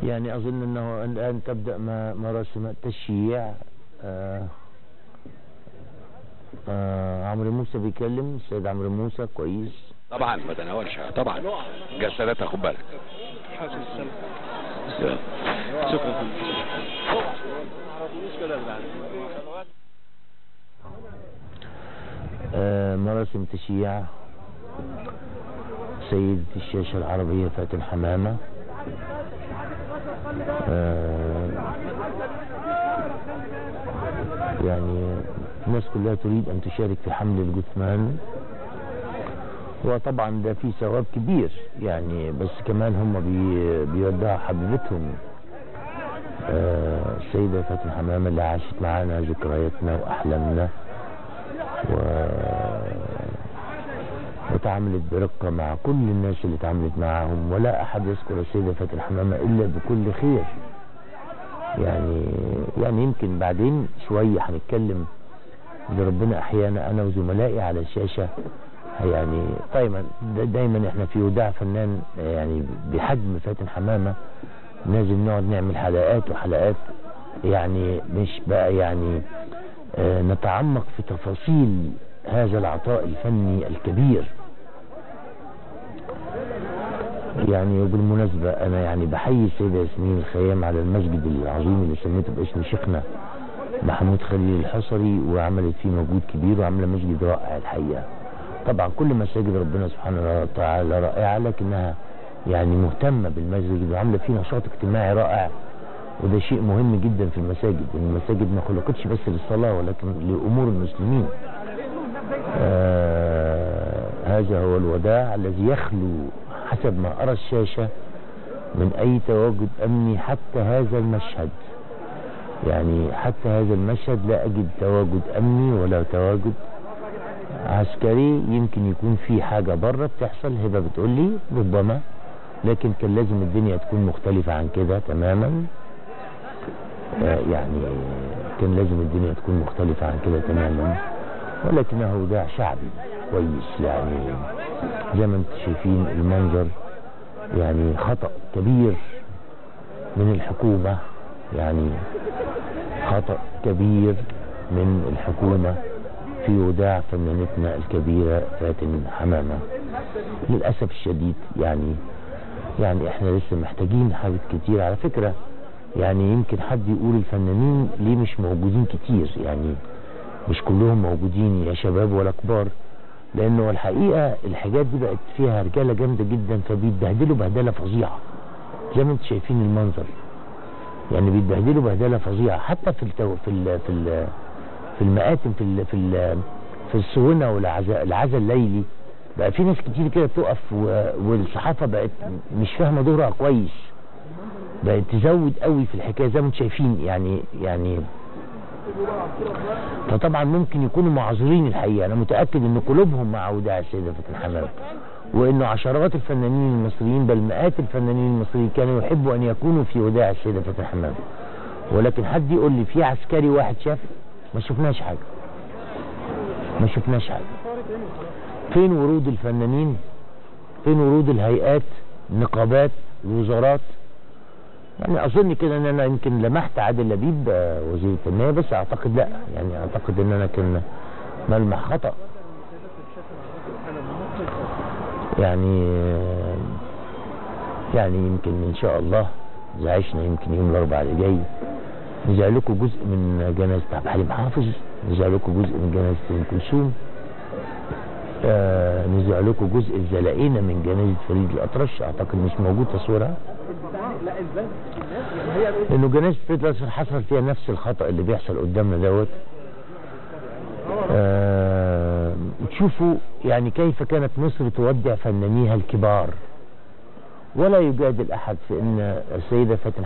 يعني أظن أنه الآن تبدأ مراسم التشييع. عمرو موسى بيكلم السيد عمرو موسى. كويس طبعا ما تناولش طبعا جسدتها، خد بالك. شكرا. مراسم تشييع سيد الشاشة العربية فاتن حمامة. يعني الناس كلها تريد أن تشارك في حمل الجثمان، وطبعا ده فيه ثواب كبير يعني، بس كمان هم بيودعوا حبيبتهم السيدة فاتن حمامة اللي عاشت معانا ذكرياتنا وأحلامنا وتعاملت برقة مع كل الناس اللي تعاملت معهم، ولا أحد يذكر السيدة فاتن حمامة إلا بكل خير. يعني يمكن بعدين شوية هنتكلم إذا ربنا أحيانا أنا وزملائي على الشاشة. يعني دايما احنا في وداع فنان يعني بحجم فاتن حمامة لازم نقعد نعمل حلقات وحلقات، يعني مش بقى يعني نتعمق في تفاصيل هذا العطاء الفني الكبير. يعني وبالمناسبة أنا يعني بحيي السيدة ياسمين الخيام على المسجد العظيم اللي سميته باسم شيخنا محمود خليل الحصري، وعملت فيه مجهود كبير وعملت مسجد رائع الحقيقة. طبعا كل مساجد ربنا سبحانه وتعالى رائعة، لكنها يعني مهتمة بالمسجد وعاملة فيه نشاط اجتماعي رائع، وده شيء مهم جدا في المساجد. المساجد ما خلقتش بس للصلاة ولكن لأمور المسلمين. هذا هو الوداع الذي يخلو حسب ما أرى الشاشة من أي تواجد أمني حتى هذا المشهد. يعني حتى هذا المشهد لا أجد تواجد أمني ولا تواجد عسكري. يمكن يكون في حاجة بره بتحصل، هبة بتقول لي ربما، لكن كان لازم الدنيا تكون مختلفة عن كده تماما. يعني كان لازم الدنيا تكون مختلفة عن كده تماما، ولكنه وداع شعبي كويس. يعني زي ما انتم شايفين المنظر، يعني خطأ كبير من الحكومة، يعني خطأ كبير من الحكومة في وداع فنانتنا الكبيرة فاتن حمامة للأسف الشديد. يعني احنا لسه محتاجين حاجات كتير على فكرة. يعني يمكن حد يقول الفنانين ليه مش موجودين كتير، يعني مش كلهم موجودين يا شباب ولا كبار، لانه الحقيقة الحاجات دي بقت فيها رجالة جامدة جدا فبيتبهدلوا بهدلة فظيعة زي ما انتم شايفين المنظر. يعني بيتبهدلوا بهدلة فظيعة حتى في المآتم في السونة والعزاء الليلي بقى في ناس كتير كده تقف، والصحافة بقت مش فاهمة دورها كويس، بقت تزود قوي في الحكاية زي ما انتم شايفين. يعني فطبعا ممكن يكونوا معذورين الحقيقة. انا متأكد ان قلوبهم مع وداع السيدة فاتن حمامة، وانه عشرات الفنانين المصريين بل مئات الفنانين المصريين كانوا يحبوا ان يكونوا في وداع السيدة فاتن حمامة. ولكن حد يقول لي في عسكري واحد شاف؟ ما شفناش حاجة، ما شفناش حاجة. فين ورود الفنانين؟ فين ورود الهيئات، النقابات، الوزارات؟ يعني اظن كده ان انا يمكن لمحت عادل لبيب وزير التنمية، بس اعتقد لا، يعني اعتقد ان انا كان ملمح خطأ. يعني يمكن ان شاء الله اذا عشنا يمكن يوم الاربعاء اللي جاي نذيع لكم جزء من جنازة عبد الحليم حافظ، نذيع لكم جزء من جنازة ام كلثوم، نذيع لكم جزء الزلقينة من جنازة فريد الأطرش. اعتقد مش موجود تصويرها، لانه جنازة فريد الأطرش حصل فيها نفس الخطأ اللي بيحصل قدامنا دوت. تشوفوا يعني كيف كانت مصر تودع فنانيها الكبار، ولا يجادل احد في ان السيدة فاتن